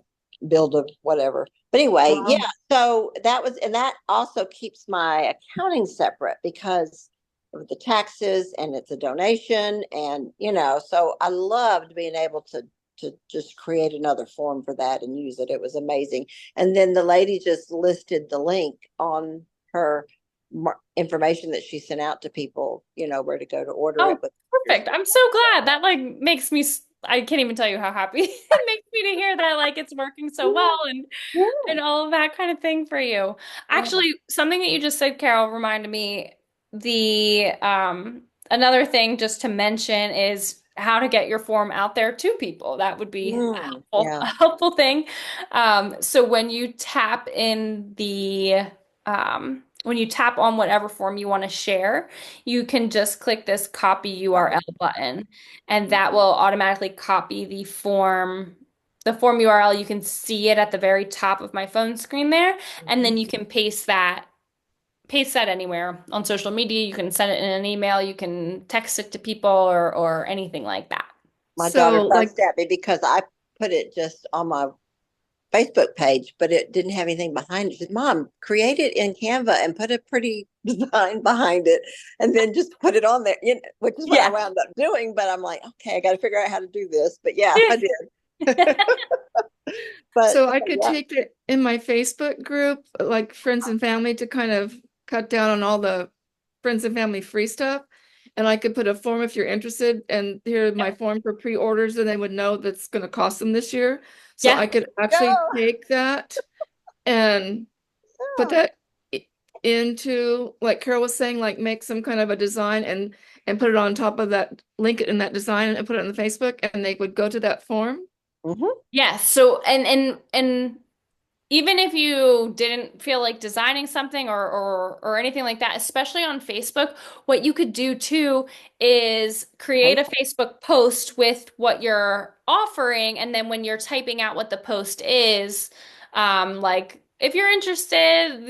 build of whatever. But anyway, yeah. Wow. So that also keeps my accounting separate because of the taxes, and it's a donation, and so I loved being able to just create another form for that and use it. It was amazing. And then the lady just listed the link on her information that she sent out to people, where to go to order it. Oh, But perfect. I'm so glad. That like makes me I can't even tell you how happy it makes me to hear that like it's working so well yeah, and all of that kind of thing for you. yeah. Actually, something that you just said, Carol, reminded me the another thing just to mention is how to get your form out there to people. That would be Yeah. a helpful thing. So when you tap on whatever form you want to share, you can just click this copy URL button, and that will automatically copy the form URL. You can see it at the very top of my phone screen there, and then you can paste that anywhere on social media. You can send it in an email, you can text it to people or anything like that. My daughter So like, fussed at me because I put it just on my Facebook page, but it didn't have anything behind it. She said, Mom, create it in Canva and put a pretty design behind it and then just put it on there, which is what I Yeah. wound up doing. But I'm like, okay, I got to figure out how to do this. But yeah, I did. But so I could yeah. take it in my Facebook group, like friends and family, to kind of cut down on all the friends and family free stuff. And I could put a form if you're interested, and here my Yep. form for pre-orders, and they would know that's going to cost them this year. So Yeah. I could actually Yeah. take that and put that into, like Carol was saying, like make some kind of a design and put it on top of that, link it in that design and put it on the Facebook, and they would go to that form. Hmm. Yes. So and even if you didn't feel like designing something or anything like that, especially on Facebook, what you could do too is create a Facebook post with what you're offering, and then when you're typing out what the post is, like if you're interested,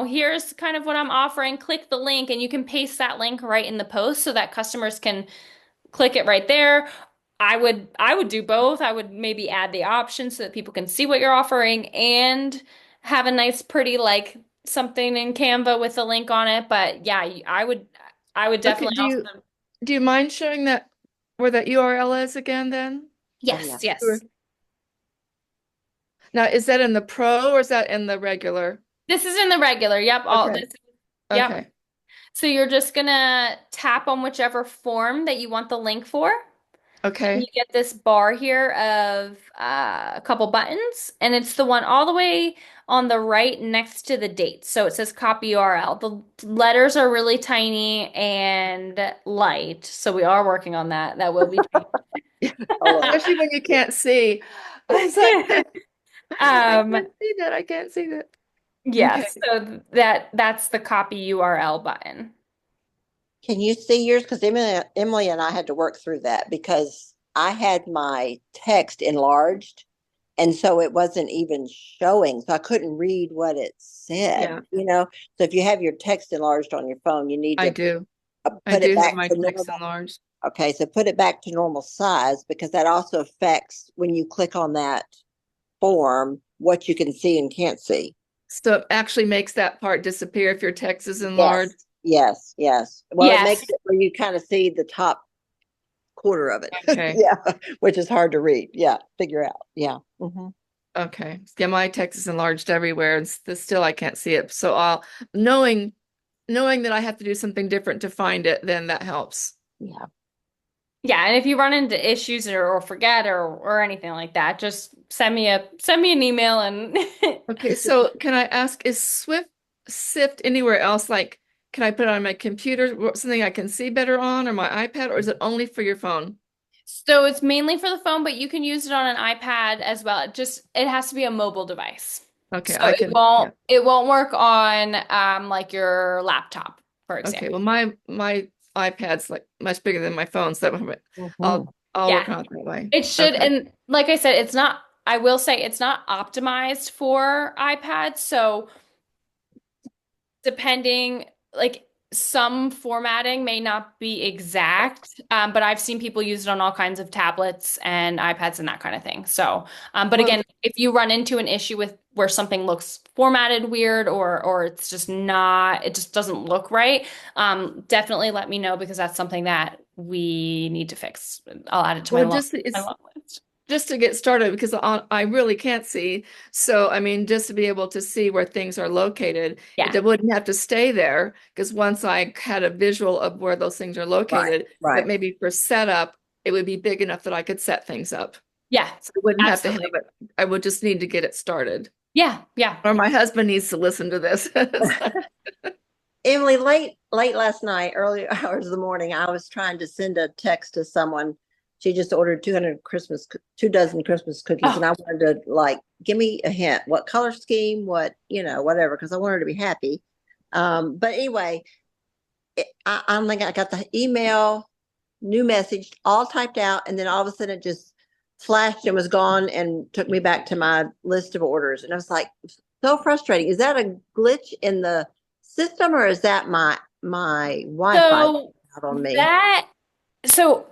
here's kind of what I'm offering, click the link, and you can paste that link right in the post so that customers can click it right there. I would do both. I would maybe add the option so that people can see what you're offering and have a nice pretty like something in Canva with a link on it. But yeah, I would Okay, definitely also do you mind showing that where that URL is again then? Oh yeah. yes, Sure. yes. Now, is that in the pro or is that in the regular? This is in the regular. Yep, all Okay, this yep. okay, So you're just gonna tap on whichever form that you want the link for. And you okay. get this bar here of a couple buttons, and it's the one all the way on the right next to the date. So it says copy URL. The letters are really tiny and light, so we are working on that. That will be changed. Oh, well. Especially when you can't see. I was like, I Um, can't see that. I can't see that. Okay. yes, so that's the copy URL button. Can you see yours? Because Emily and I had to work through that because I had my text enlarged, and so it wasn't even showing. So I couldn't read what it said, Yeah, So if you have your text enlarged on your phone, you need I to do. I put it do have back my to text normal. enlarged. Okay, so put it back to normal size because that also affects when you click on that form, what you can see and can't see. So it actually makes that part disappear if your text is Yes, enlarged. yes, yes. Well, it makes Yes. it where you kind of see the top quarter of it. Okay. Yeah, which is hard to read. Yeah, figure out. Yeah. Okay. Yeah, my text is enlarged everywhere and still I can't see it. So I'll knowing that I have to do something different to find it, then that helps. Yeah. Yeah, and if you run into issues or forget or anything like that, just send me an email and Okay, so can I ask, is Sift anywhere else? Like, can I put it on my computer, something I can see better on, or my iPad, or is it only for your phone? So it's mainly for the phone, but you can use it on an iPad as well. It has to be a mobile device. Okay, So I it can, yeah. won't work on like your laptop, for Okay, example. well, my iPad's like much bigger than my phone, so Hmm. I'll work Yeah, on it that way. it should. Okay, And like I said, I will say it's not optimized for iPad. So depending, like some formatting may not be exact, but I've seen people use it on all kinds of tablets and iPads and that kind of thing. So, but Well, again, if you run into an issue with where something looks formatted weird or it's just not, it just doesn't look right, definitely let me know because that's something that we need to fix. I'll add it to well, my long list. just to get started because I really can't see. So, I mean, just to be able to see where things are located, Yeah, it wouldn't have to stay there because once I had a visual of where those things are Right, located, but right. maybe for setup, it would be big enough that I could set things up. yeah, So I wouldn't have to have absolutely. it. I would just need to get it started. Yeah, yeah. Or my husband needs to listen to this. So, Emily, late last night, early hours of the morning, I was trying to send a text to someone. She just ordered 2 dozen Christmas cookies, and Oh, I wanted to like give me a hint, what color scheme, what whatever, because I want her to be happy. But anyway, I'm like, I got the email, new message, all typed out, and then all of a sudden it just flashed and was gone, and took me back to my list of orders, and I was like, so frustrating. Is that a glitch in the system, or is that my Wi-Fi so out on me? that so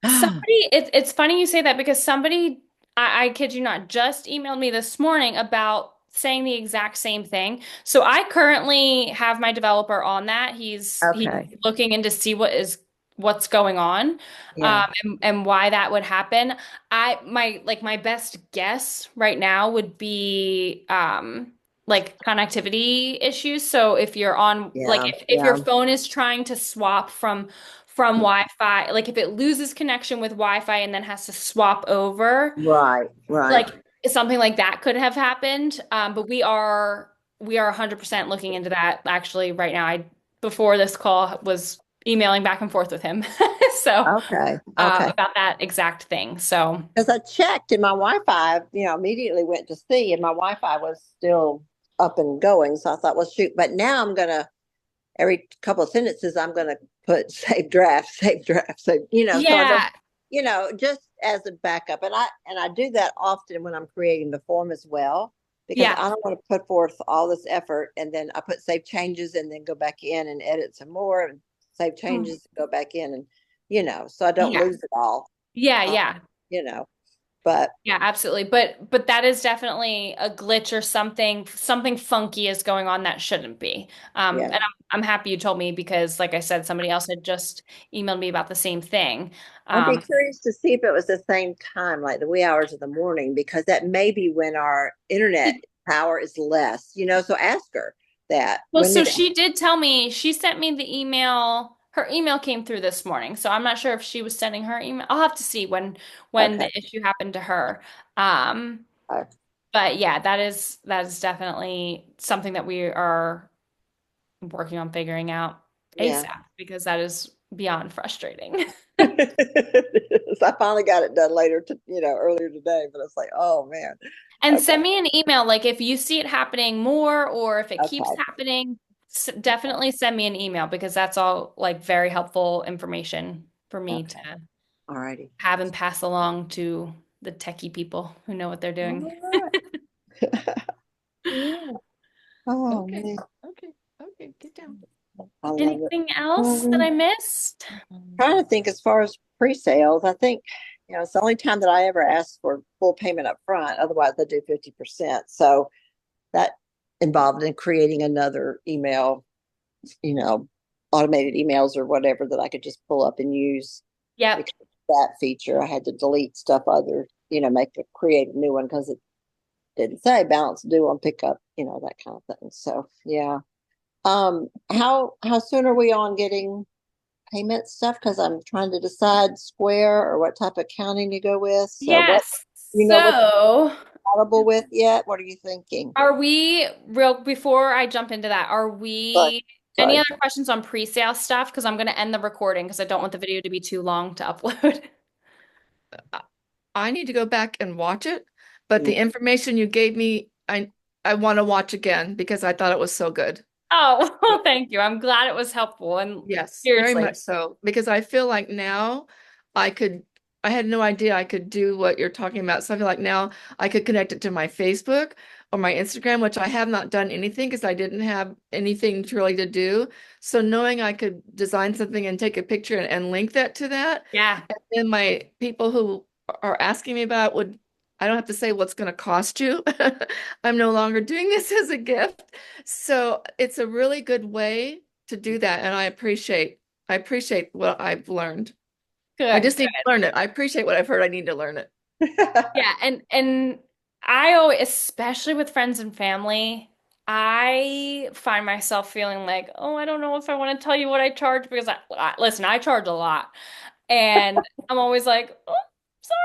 somebody it's funny you say that because somebody I kid you not just emailed me this morning about saying the exact same thing. So I currently have my developer on that. He's Okay. looking in to see what's going on Yeah. and why that would happen. My best guess right now would be like connectivity issues. So if you're on like Yeah. if your Yeah. phone is trying to swap from Wi-Fi, like if it loses connection with Wi-Fi and then has to swap over, Right. Right. like something like that could have happened. But we are 100% looking into that actually right now. I before this call was emailing back and forth with him. So Okay. Okay. about that exact thing. So Because I checked and my Wi-Fi, immediately went to see, and my Wi-Fi was still up and going. So I thought, well, shoot. But now I'm gonna every couple of sentences I'm going to put save draft, save draft, save, so I don't, yeah, just as a backup. And I do that often when I'm creating the form as well, because yeah. I don't want to put forth all this effort and then I put save changes and then go back in and edit some more and save Mm. changes, go back in and, so I don't Yeah. lose it all, Yeah, uh, yeah. you know, but Yeah, absolutely. But that is definitely a glitch or something funky is going on that shouldn't be. yeah. And I'm happy you told me because like I said, somebody else had just emailed me about the same thing. I'd be Um, curious to see if it was the same time, like the wee hours of the morning, because that may be when our internet power is less, so ask her that. well, When so did it? she did tell me she sent me the email. Her email came through this morning, so I'm not sure if she was sending her email. I'll have to see when Okay. the issue happened to her. Um, Uh, but yeah, that is definitely something that we are working on figuring out yeah. ASAP because that is beyond frustrating. So I finally got it done earlier today, but it's like, oh man. And Okay. send me an email, like if you see it happening more or if it keeps Okay. happening, definitely send me an email because that's all like very helpful information for me Okay. to All righty. have and pass along to the techie people who know what they're doing. All right. Yeah. Oh okay. man. Okay. Okay. Get down. I love it. Anything else that I Um, missed? Trying to think as far as pre-sales, I think, it's the only time that I ever ask for full payment up front. Otherwise, I do 50%. So that involved in creating another email, you know, automated emails or whatever that I could just pull up and use Yep. because of that feature. I had to delete stuff create a new one because it didn't say balance due on pickup, that kind of thing. So yeah. How soon are we on getting payment stuff? Because I'm trying to decide Square or what type of accounting to go with. So Yes. what So, compatible with yet? What are you thinking? are we real before I jump into that, are Sorry, we any sorry. other questions on pre-sale stuff? Because I'm going to end the recording because I don't want the video to be too long to upload. I I need to go back and watch it, but Mm, the information you gave me, I want to watch again because I thought it was so good. Oh, well, thank you. I'm glad it was helpful. And Yes, very much seriously, so. Because I feel like now I could, I had no idea I could do what you're talking about. So I feel like now I could connect it to my Facebook, or my Instagram, which I have not done anything because I didn't have anything truly to do. So knowing I could design something and take a picture and link that to that, Yeah. and then my people who are asking me about it would, I don't have to say what's going to cost you. I'm no longer doing this as a gift. So it's a really good way to do that. And I appreciate what I've learned. I Good. just need to learn it. I appreciate what I've heard. I need to learn it. Yeah, and I always, especially with friends and family, I find myself feeling like, oh, I don't know if I want to tell you what I charge because listen, I charge a lot, and I'm always like, oh,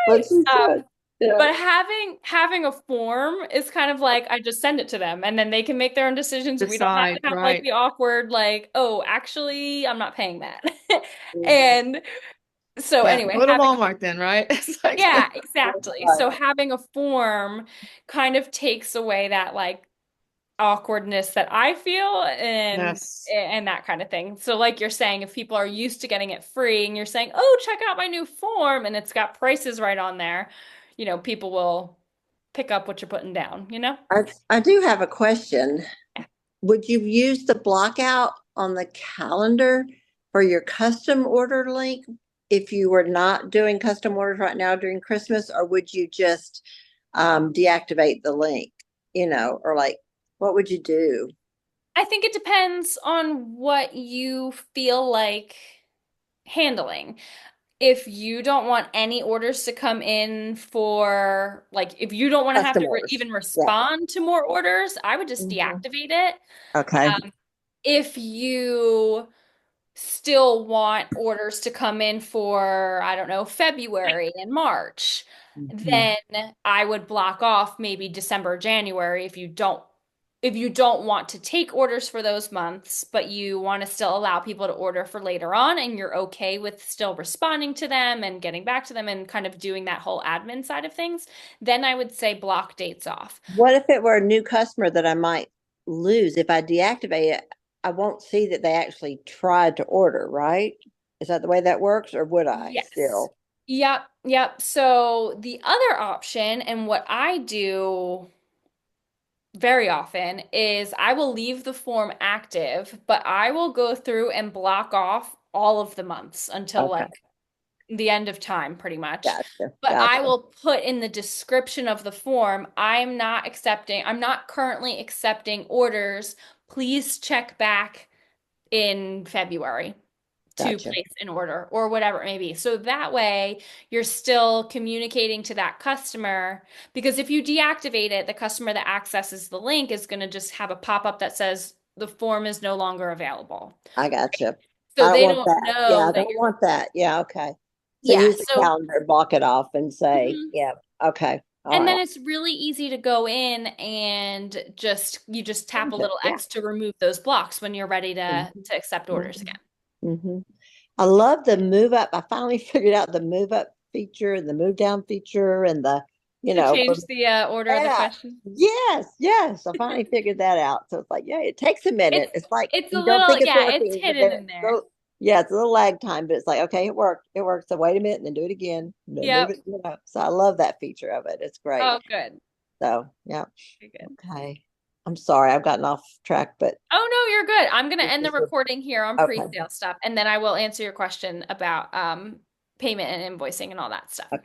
But sorry. you should. Yeah. But having a form is kind of like I just send it to them, and then they can make their own decisions. We don't have to Decide, have like right? the awkward like, oh, actually, I'm not paying that. Mhm. And so Yeah, anyway, go to having Walmart then, right? It's like, yeah, exactly. Right. So having a form kind of takes away that like awkwardness that I feel yes, and that kind of thing. So like you're saying, if people are used to getting it free and you're saying, "Oh, check out my new form," and it's got prices right on there, people will pick up what you're putting down, you know? I do have a question. Would you use the block out on the calendar for your custom order link if you were not doing custom orders right now during Christmas, or would you just deactivate the link, or like, what would you do? I think it depends on what you feel like handling. If you don't want any orders to come in for, like, if you don't want to have Custom to orders. even Yeah. respond to more orders, I would just Mhm. deactivate it. Okay. If you still want orders to come in for, I don't know, February and March, Mhm. then I would block off maybe December, January if you don't want to take orders for those months, but you want to still allow people to order for later on and you're okay with still responding to them and getting back to them and kind of doing that whole admin side of things, then I would say block dates off. What if it were a new customer that I might lose? If I deactivate it, I won't see that they actually tried to order, right? Is that the way that works, or would I Yes. still? Yep, yep. So the other option, and what I do very often, is I will leave the form active, but I will go through and block off all of the months until Okay, like the end of time, pretty much. gotcha, But I gotcha. will put in the description of the form, I'm not currently accepting orders. Please check back in February to Gotcha. place an order or whatever it may be. So that way you're still communicating to that customer because if you deactivate it, the customer that accesses the link is going to just have a pop-up that says the form is no longer available. I gotcha. So I don't they want don't that. Yeah, know I that don't you're, want that. Yeah, okay. So yeah. use the So calendar, block it off and say, mhm. yeah, okay. All And right. then it's really easy to go in and you just tap a Change it. little Yeah. X to remove those blocks when you're ready to accept orders Mm-hmm. again. Hmm. I love the move up. I finally figured out the move up feature and the move down feature and To for change the order of the yeah, question. yes, yes. I finally figured that out. So it's like, yeah, it takes a minute. It's It's like it's a you don't little, think it's yeah, it's working, but hidden then in there. yeah, it's a little lag time, but it's like, okay, it worked. It worked. So wait a minute and then do it again. And then move Yep. it, So I love that feature of it. It's great. Oh, good. So yeah. Good, good. Okay. I'm sorry, I've gotten off track, but Oh, no, you're good. I'm going to this end the is recording here on okay. pre-sale stuff, and then I will answer your question about payment and invoicing and all that stuff. Okay.